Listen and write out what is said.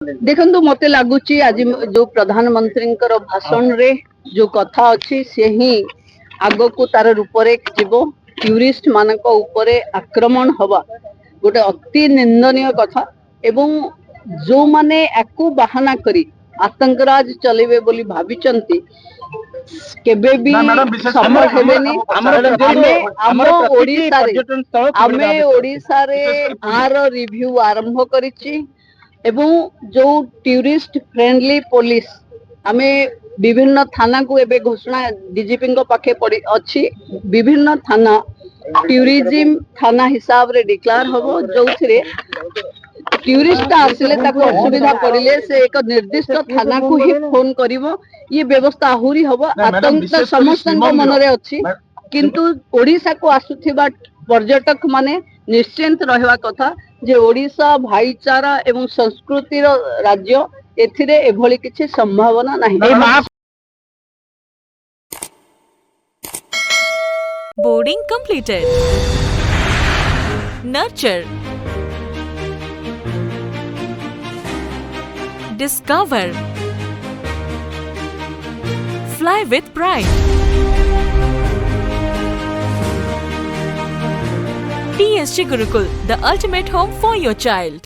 देखंतु मते लागुची आज जो प्रधानमंत्री भाषण रे जो कथा अच्छी से ही आग को तार रूपरेख जीव टूरिस्ट मानक उपरे आक्रमण हवा गोटे अति निंदनीय कथा एवं जो माने याकू बाहाना करी आतंकराज चलेबे बोली भाविचंती केबे भी सफल हेबेनी आमे ओडिसा रे आर रिव्यू आरंभ करिछि एवं जो टूरिस्ट फ्रेंडली पुलिस आमे विभिन्न थाना को एबे घोषणा डीजीपी पाखे पड़ी अच्छी विभिन्न थाना टूरिज्म थाना हिसाब रे डिक्लेयर होबो जोथिरे टूरिस्ट आसिले ताको असुविधा पड़िले से एक निर्दिष्ट थाना को ही फोन करिवो ये व्यवस्था आहुरी होबो आतंक समस्त मन रे अछि किंतु ओडिसा को आसुथिबा पर्यटक माने निश्चिंत रहवा कथा जे ओडिसा भाईचारा एवं संस्कृति राज्य एथिरे एभली किछि संभावना नाही। Boarding completed. Nurture. Discover. Fly with pride. TSG Gurukul, the ultimate home for your child.